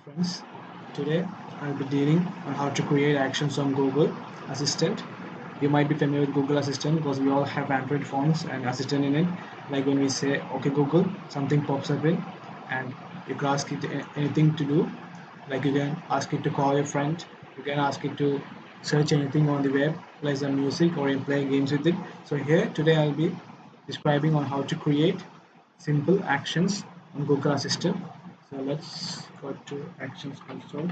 Friends, today I'll be dealing on how to create actions on Google Assistant. You might be familiar with Google Assistant because we all have Android phones and Assistant in it. Like when we say, "Okay Google," something pops up in, and you can ask it anything to do. Like you can ask it to call your friend, you can ask it to search anything on the web, play some music, or play games with it. So here today I'll be describing on how to create simple actions on Google Assistant. So let's go to Actions Console.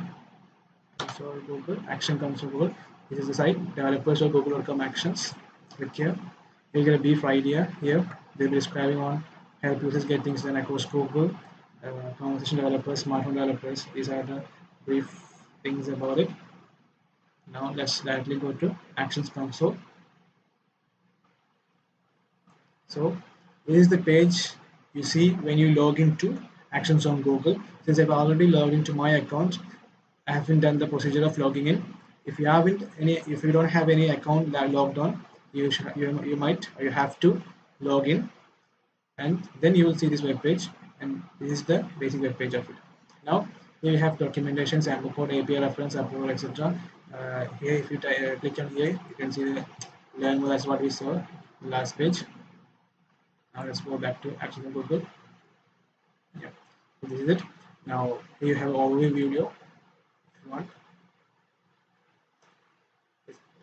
Console Google. Action Console Google. This is the site developers.google.com actions. Click here. You'll get a brief idea here. They'll be describing on help users get things done across Google, conversation developers, smartphone developers. These are the brief things about it. Now let's directly go to Actions Console. So this is the page you see when you log into Actions on Google. Since I've already logged into my account, I haven't done the procedure of logging in. If you don't have any account that logged on, you have to log in, and then you will see this web page, and this is the basic web page of it. Now here you have documentation, sample code, API reference, approval, etc. Here, if you click on here, you can see the learn more. That's what we saw last page. Now let's go back to Action on Google. Yeah, so this is it. Now here you have overview video. If you want,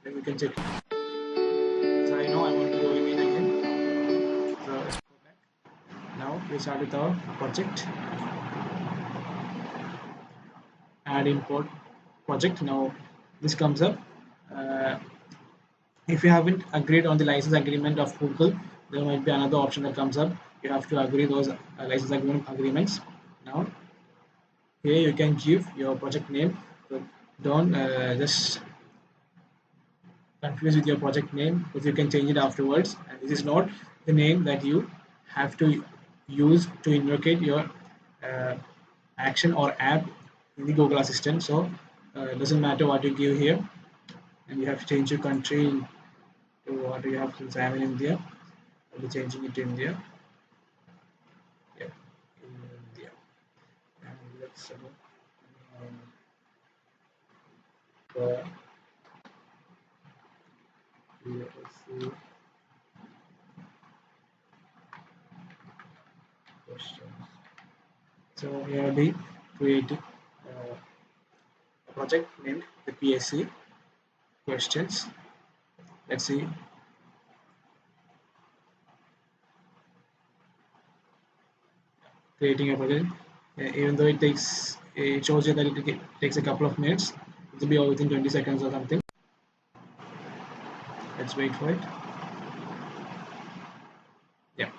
then we can check. So I know I want to go in again. So let's go back. Now we start with our project. Add import project. Now this comes up. If you haven't agreed on the license agreement of Google, there might be another option that comes up. You have to agree those license agreements. Now here you can give your project name, but don't just confuse with your project name, because you can change it afterwards, and this is not the name that you have to use to invocate your action or app in the Google Assistant. So it doesn't matter what you give here, and you have to change your country to what you have. Since I am in India, I'll be changing it to India. Yeah, India. And let's see questions. So here I'll be creating a project named the PSC questions. Let's see. Creating a project, even though it shows you that it takes a couple of minutes, it will be all within 20 seconds or something. Let's wait for it. Yeah,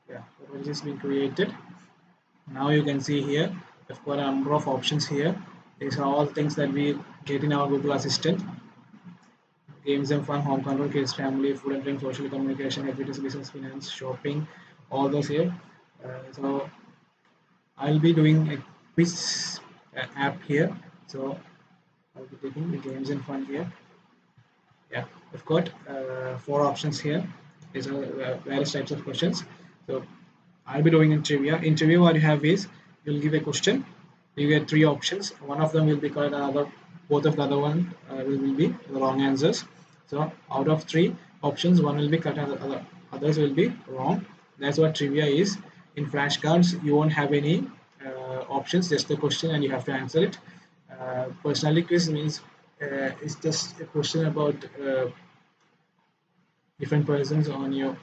the project is being created. Now you can see here we've got a number of options here. These are all things that we get in our Google Assistant. Games and fun, home control, kids, family, food and drink, social communication, activities, business, finance, shopping, all those here. So I'll be doing a quiz app here. So I'll be taking the games and fun here. Yeah, we've got 4 options here. These are various types of questions. So I'll be doing in trivia. In trivia, what you have is you'll give a question. You get 3 options. One of them will be correct, another, both of the other one will be the wrong answers. So out of 3 options, one will be correct and others will be wrong. That's what trivia is. In flashcards, you won't have any options, just the question, and you have to answer it. Personality quiz means it's just a question about different persons on your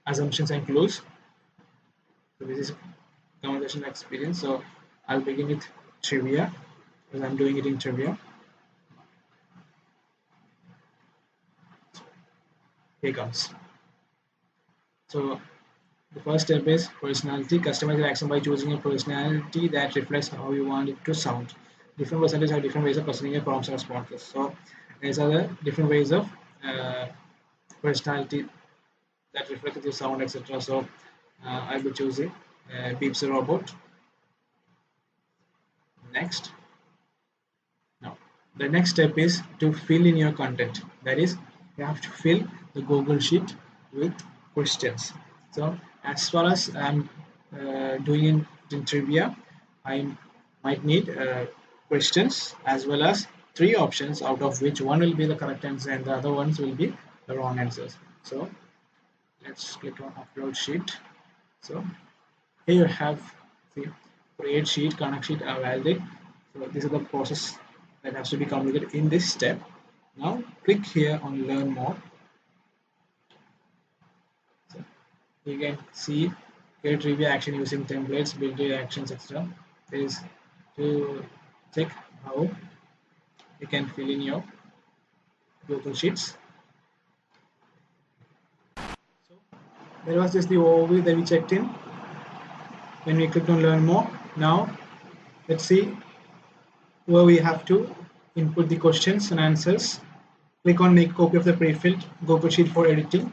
assumptions and clues. So this is conversation experience. So I'll begin with trivia, because I'm doing it in trivia. Here comes. So the first step is personality. Customize your action by choosing a personality that reflects how you want it to sound. Different personalities have different ways of presenting a prompts and responses. So these are the different ways of personality that reflect the sound, etc. So I'll be choosing Beeps the robot. Next. Now the next step is to fill in your content. That is, you have to fill the Google Sheet with questions. So as far as I'm doing in in trivia, I might need questions as well as three options, out of which one will be the correct answer and the other ones will be the wrong answers. So let's click on upload sheet. So here you have the create sheet, connect sheet, validate. So this is the process that has to be completed in this step. Now click here on learn more. So you can see create review action using templates, build reactions, etc. There is to check how you can fill in your Google Sheets. So that was just the overview that we checked in when we clicked on learn more. Now let's see where we have to input the questions and answers. Click on make copy of the pre-filled Google Sheet for editing.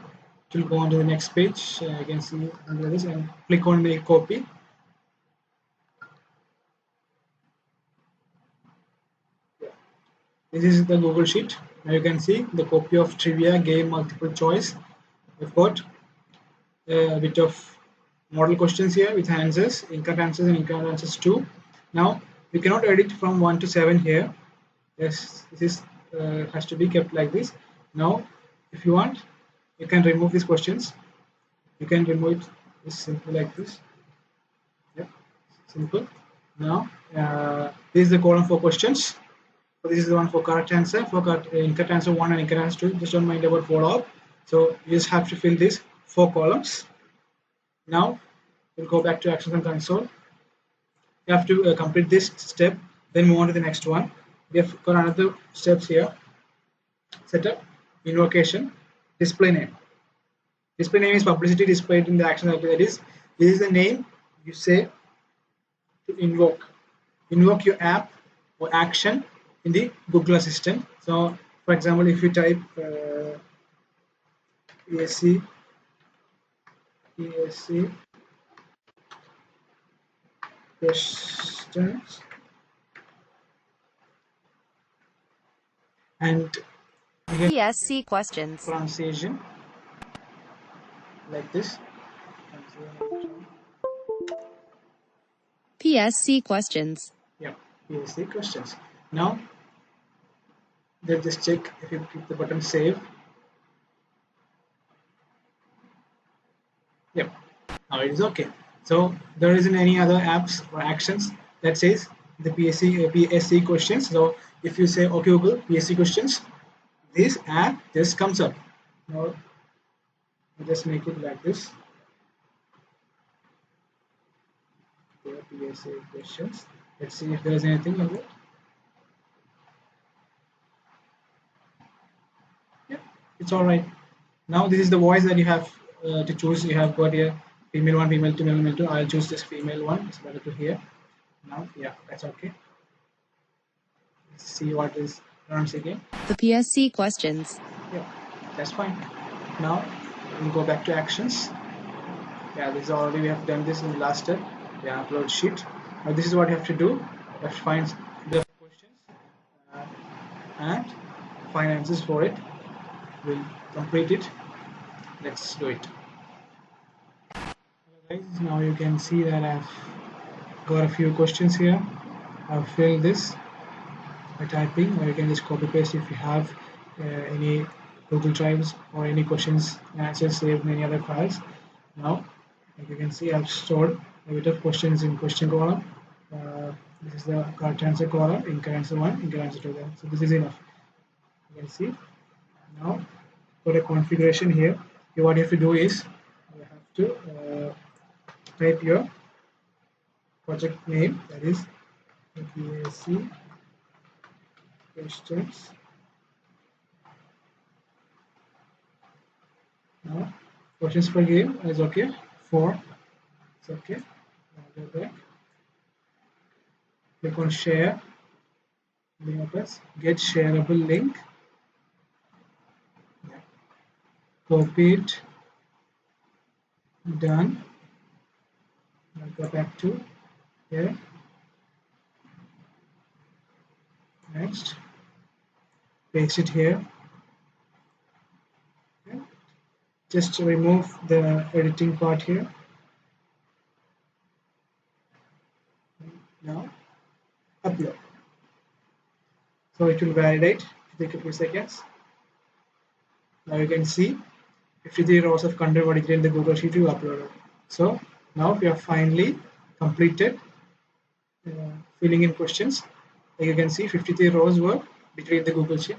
It will go on to the next page. You can see under this and click on make copy. This is the Google Sheet. Now you can see the copy of trivia, game, multiple choice. We've got a bit of model questions here with answers, incorrect answers and incorrect answers too. Now we cannot edit from 1 to 7 here. Yes, this is has to be kept like this. Now if you want, you can remove these questions. You can remove it simply like this. Yep, simple. Now this is the column for questions. So this is the one for correct answer. For incorrect answer 1 and incorrect answer 2. Just don't mind about follow up. So you just have to fill these 4 columns. Now we'll go back to actions and console. You have to complete this step, then move on to the next one. We have got another steps here. Setup, invocation, display name. Display name is publicity displayed in the action. That is, this is the name you say to invoke your app or action in the Google Assistant. So for example, if you type ESC questions and PSC questions. pronunciation like this. PSC questions. Yeah, PSC questions. Now then just check if you click the button save. Yep, now it is okay. So there isn't any other apps or actions that says the PSC questions. So if you say okay Google PSC questions, this app just comes up. Now I'll just make it like this. PSC questions. Let's see if there's anything like that. Yeah, it's all right. Now this is the voice that you have to choose. You have got here female 1, female 2, male 2. I'll choose this female one. It's better to hear. Now, yeah, that's okay. Let's see what is runs again. The PSC questions. Yeah, that's fine. Now we'll go back to actions. Yeah, this is already we have done this in the last step. Yeah, upload sheet. Now this is what you have to do. You have to find the questions and find answers for it. We'll complete it. Let's do it. Hello guys, now you can see that I've got a few questions here. I've filled this by typing, or you can just copy paste if you have any Google Drives or any questions and answers saved in any other files. Now, like you can see, I've stored a bit of questions in question column. This is the correct answer column, incorrect answer 1, incorrect answer 2. So this is enough. You can see. Now, for a configuration here, what you have to do is you have to type your project name, that is PSC questions. Now, questions per game is okay. 4, it's okay. Now go back. Click on share. Get shareable link. Copy it. Done. Now go back to here. Next. Paste it here. Okay. Just remove the editing part here. Now upload. So it will validate. Take a few seconds. Now you can see 53 rows of content were declared in the Google Sheet you uploaded. So now we have finally completed filling in questions. Like you can see 53 rows were declared in the Google Sheet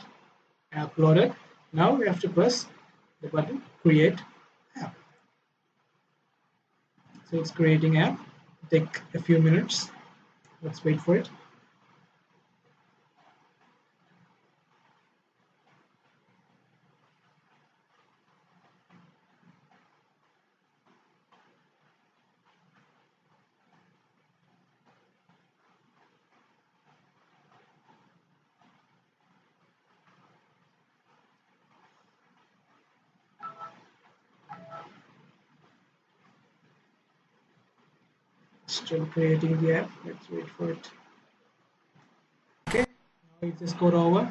and uploaded. Now we have to press the button create app. So it's creating app. Take a few minutes. Let's wait for it. Still creating the app. Let's wait for it. Okay, now it's just score over.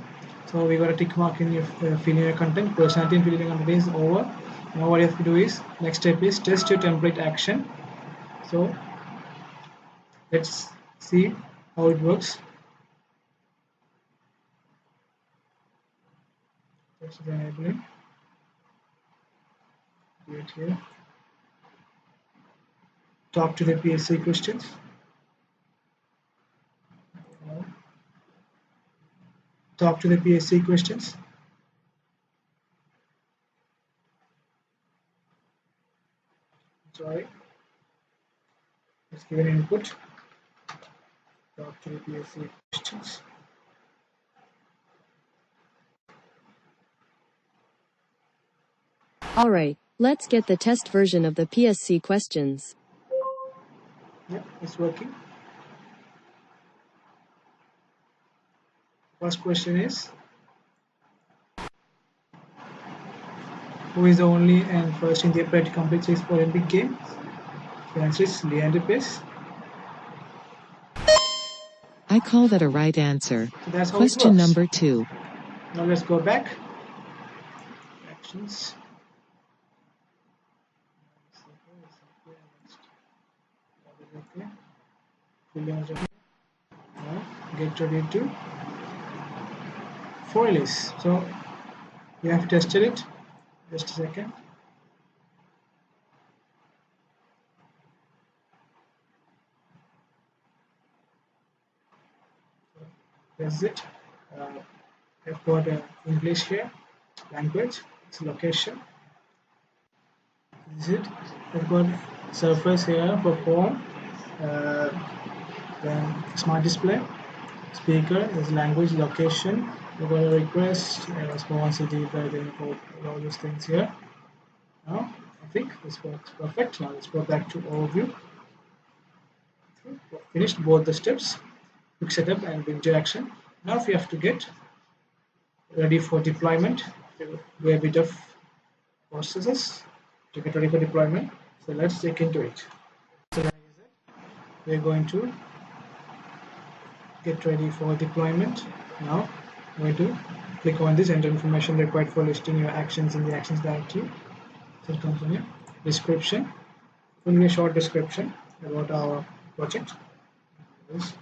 So we got a tick mark in your filling your content. Personality and filling your content is over. Now what you have to do is next step is test your template action. So let's see how it works. Test is enabling. Do it here. Talk to the PSC questions. Talk to the PSC questions. Sorry. Let's give an input. Talk to the PSC questions. Alright, let's get the test version of the PSC questions. Yep, it's working. First question is, who is the only and first Indian player to complete 6 Olympic Games? The answer is Leander Paes. I call that a right answer. So that's how Question it works. number 2. Now let's go back. Actions. Now get ready to foil-less. So we have tested it. Just a second. That's it. I've got English here, language, it's location. This is it. I've got surface here for phone, then smart display, speaker is language, location. We've got a request, response, debug, import, all those things here. Now I think this works perfect. Now let's go back to overview. Finished both the steps, quick setup and window action. Now we have to get ready for deployment. Do a bit of processes to get ready for deployment. So let's check into it. So like I said, we're going to get ready for deployment. Now I'm going to click on this enter information required for listing your actions in the actions directory. So it comes on here. Description. It will be a short description about our project. This.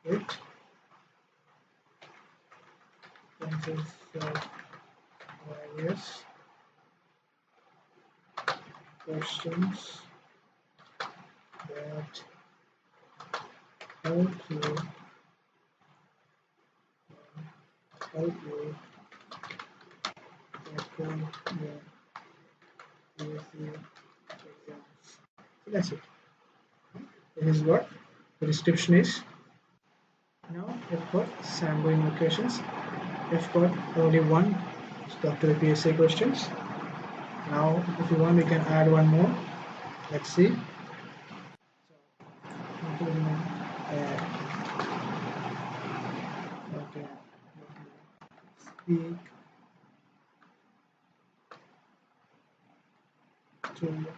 It contains various questions that help you help you perform your PSC exams. So that's it. This is what the description is. Now we've got sample invocations. We've got only one stuff to the PSA questions. Now if you want we can add one more. Let's see. Okay. Speak to the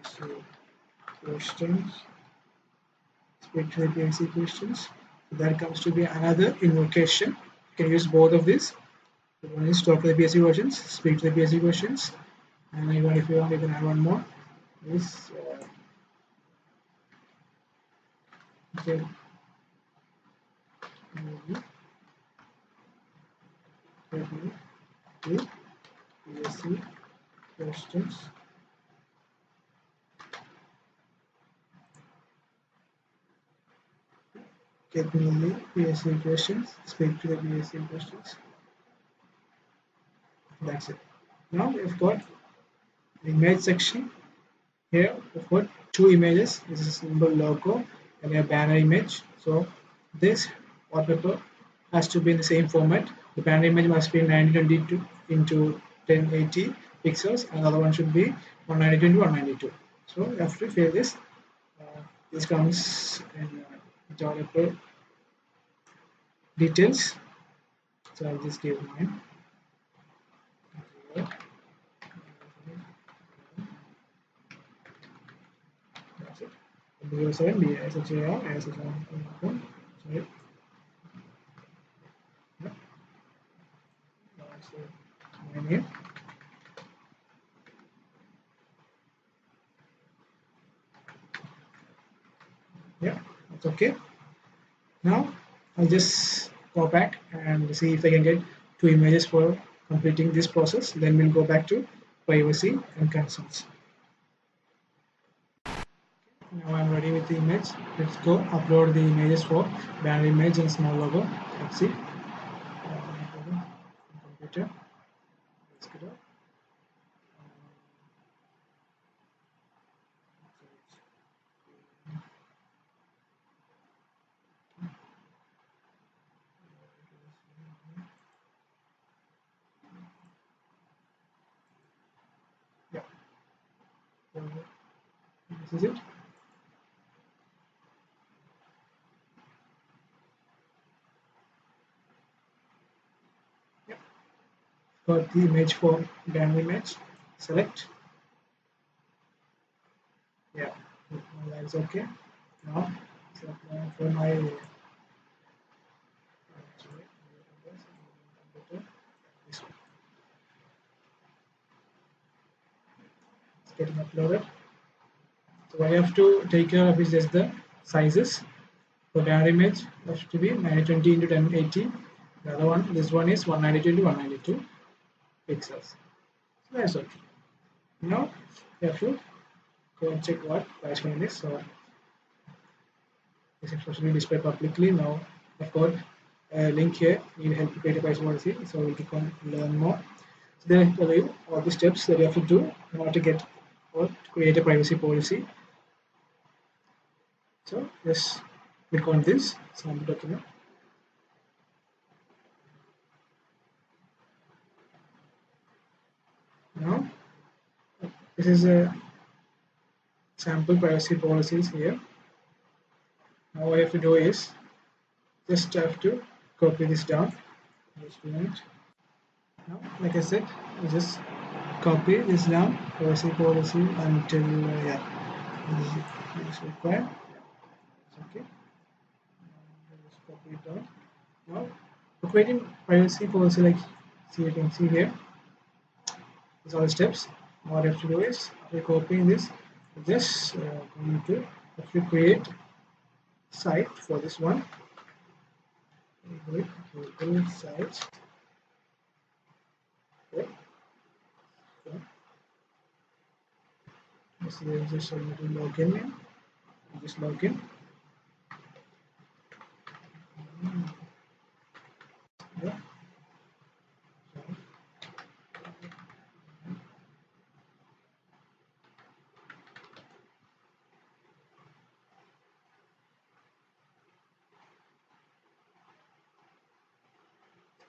PSA questions. Speak to the PSA questions. So that comes to be another invocation. You can use both of these. One is talk to the PSA questions, speak to the PSA questions, and even if you want, you can add one more. This get me to PSA questions. Get me the PSA questions, speak to the PSA questions. That's it. Now we've got the image section. Here we've got two images. This is a symbol logo and a banner image. So this wallpaper has to be in the same format. The banner image must be 922 into 1080 pixels, and the other one should be 192 into 192. So you have to fill this. This comes in developer details. So I'll just give mine. That's it. B07, BSHAR, ASHR, sorry. That's my name. Yeah, that's okay. Now I'll just go back and see if I can get two images for completing this process. Then we'll go back to privacy and concerns. Now I'm ready with the image. Let's go upload the images for banner image and small logo. Let's see. Computer. Let's get up. Yeah. So this is it. Got the image for banner image. Select. Yeah, that's okay. Now, so for my it's getting uploaded. So what I have to take care of is just the sizes. For banner image, has to be 920 into 1080. The other one, this one is 192 into 192 pixels. So that's okay. Now you have to go and check what price point is. So this is supposed to be displayed publicly. Now I've got a link here. Need help to create a price policy. So we'll click on learn more. So then I tell you all the steps that you have to do in order to get or to create a privacy policy. So just click on this sample document. Now this is a sample privacy policies here. Now what I have to do is just have to copy this down. Just a minute. Now, like I said, you just copy this down, privacy policy until yeah, this is required. It's okay. Just copy it down. Now, for creating privacy policy, like you can see here, these are the steps. What you have to do is after copying this, just going to have to create site for this one. Google sites. Okay. So, this is just a little login in. Just log in.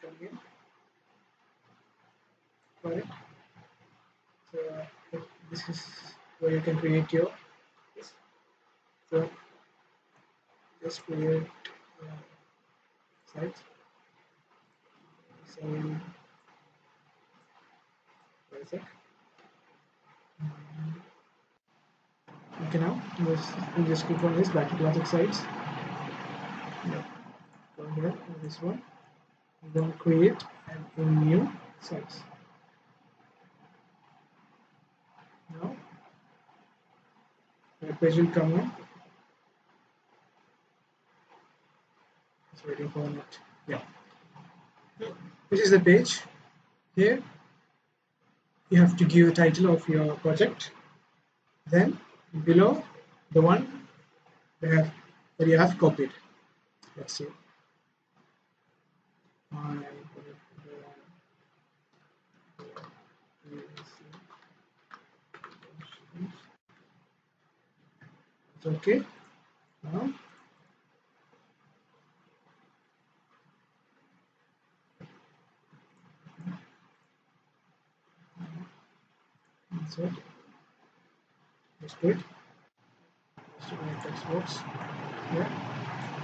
again. Got it? So this is where you can create your so just create sites. So where is it? Okay, now we'll just click on this back to classic sites. Yeah. Go here on this one. We're going to create a new sites. Now the page will come on. Just waiting for it. Yeah. This is the page. Here you have to give a title of your project. Then below the one that you have copied. Let's see. It's okay. Now insert. Just do it. Just do my text box. Yeah.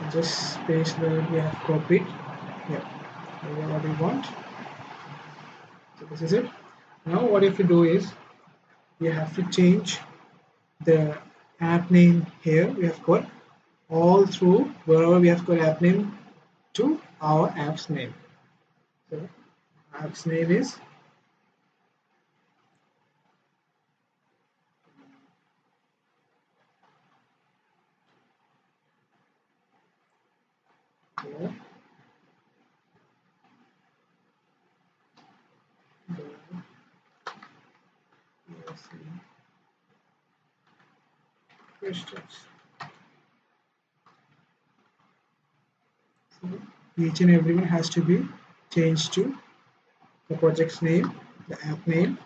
And just paste the we have copied. Yeah. What we want. So this is it. Now what you have to do is you have to change the app name here. We have got all through wherever we have got app name to our app's name. So app's name is here. Questions. So each and every one has to be changed to the project's name, the app name.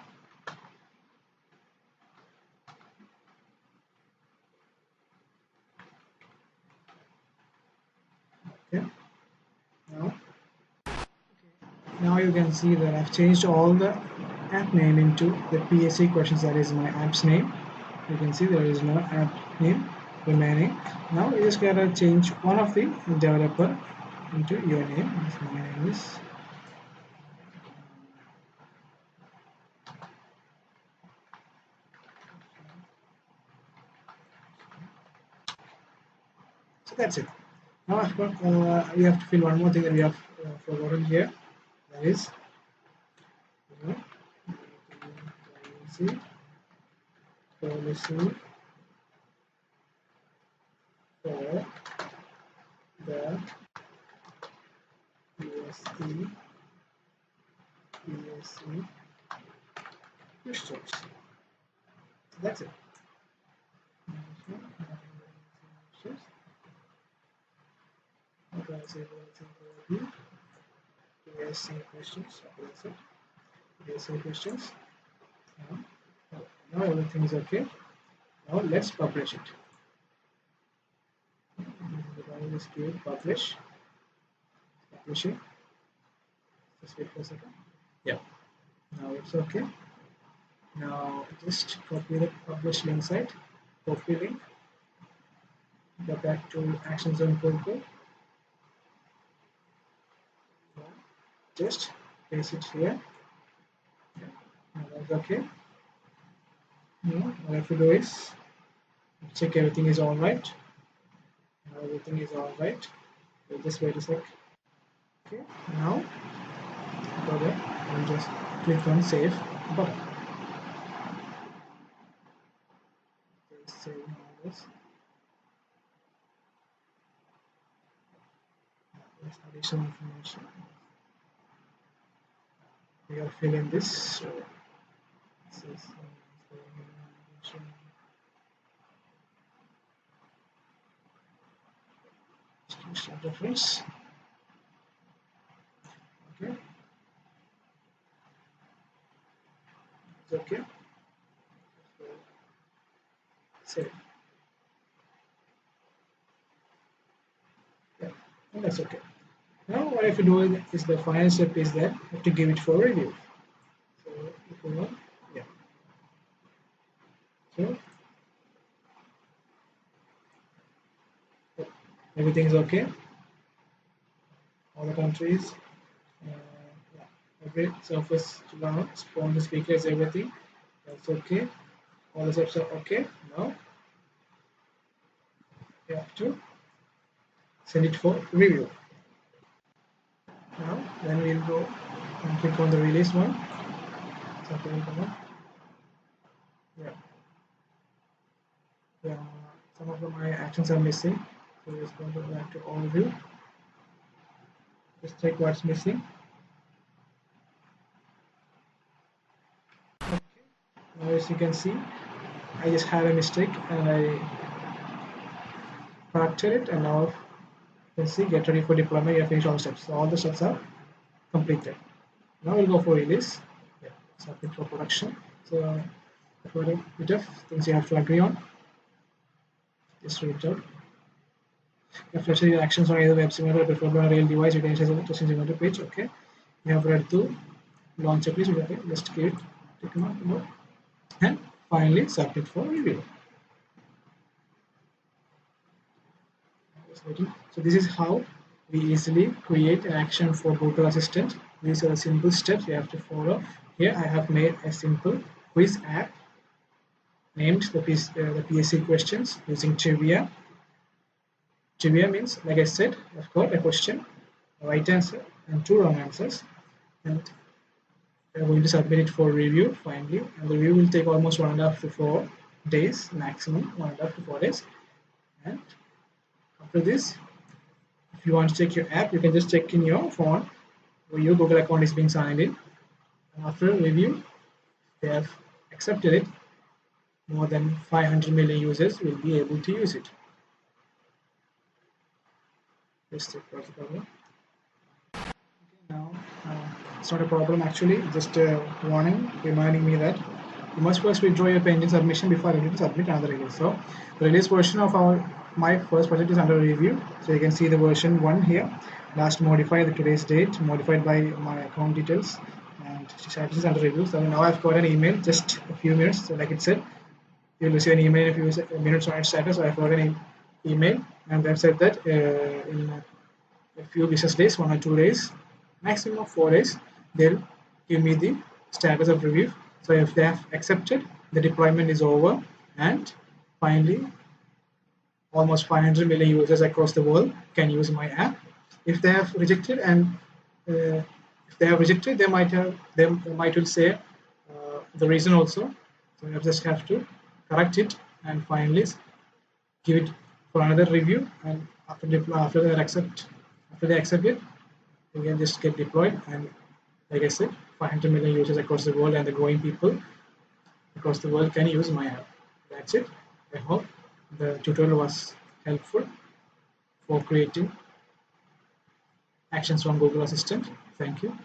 Okay. Now you can see that I've changed all the app name into the PSC questions, that is my app's name. You can see there is no app name remaining. Now you just gotta change one of the developer into your name. My name is so that's it. Now I've got we have to fill one more thing that we have forgotten here. That is policy for the PSC questions. That's it. PSC questions. That's it. PSC questions. Now everything is okay. Now let's publish it. Just give publish. Publishing. Just wait for a second. Yeah. Now it's okay. Now just copy the publish link site. Copy link. Go back to Action Zone Protocol. Just paste it here. Now that's okay. Now what I have to do is check everything is alright. Now everything is alright. We'll just wait a sec. Okay, now go there and just click on save button. Just save all this. There's additional information. We are filling this. So this is start reference. Okay. It's okay. Save. Yeah, and that's okay. Now what I have to do is the final step is that I have to give it for review. So if you want, yeah. So everything is okay. All the countries, yeah, every surface to learn, spawn the speakers, everything. That's okay. All the steps are okay. Now you have to send it for review. Now then we'll go and click on the release one. Something will come up. Yeah. Yeah. Some of my actions are missing. So we're just going to go back to overview. Just check what's missing. Okay. Now as you can see, I just had a mistake and I corrected it, and now you can see get ready for deployment. You have finished all steps. So all the steps are completed. Now we'll go for release. Yeah, submit for production. So for a bit of things you have to agree on. Just read it out. If let's say your actions on either web simulator or preferred on a real device, you can access the testing simulator page. Okay. You have read to launch a please. Okay. Just click no. And finally submit for review. So this is how we easily create an action for Google Assistant. These are the simple steps you have to follow. Here I have made a simple quiz app named the PSC questions using trivia. Trivia means, like I said, I've got a question, a right answer, and 2 wrong answers, and we're going to submit it for review finally. And the review will take almost 1.5 to 4 days, maximum 1.5 to 4 days. And after this, if you want to check your app, you can just check in your phone where your Google account is being signed in. And after review, they have accepted it. More than 500 million users will be able to use it. Let's check what's the problem. Okay, now it's not a problem actually, just a warning reminding me that you must first withdraw your pending submission before ready to submit another release. So the release version of my first project is under review. So you can see the version 1 here. Last modified, the today's date, modified by my account details, and status is under review. So now I've got an email just a few minutes. So like it said, you'll receive an email in a few minutes on its status. So I've got an email, and they've said that in a few business days, 1 or 2 days, maximum of 4 days, they'll give me the status of review. So if they have accepted, the deployment is over, and finally almost 500 million users across the world can use my app. If they have rejected, and if they have rejected, they might will say the reason also. So you just have to correct it and finally give it for another review. And after they accept it, you can just get deployed. And like I said, 500 million users across the world and the growing people across the world can use my app. That's it. I hope the tutorial was helpful for creating actions from Google Assistant. Thank you.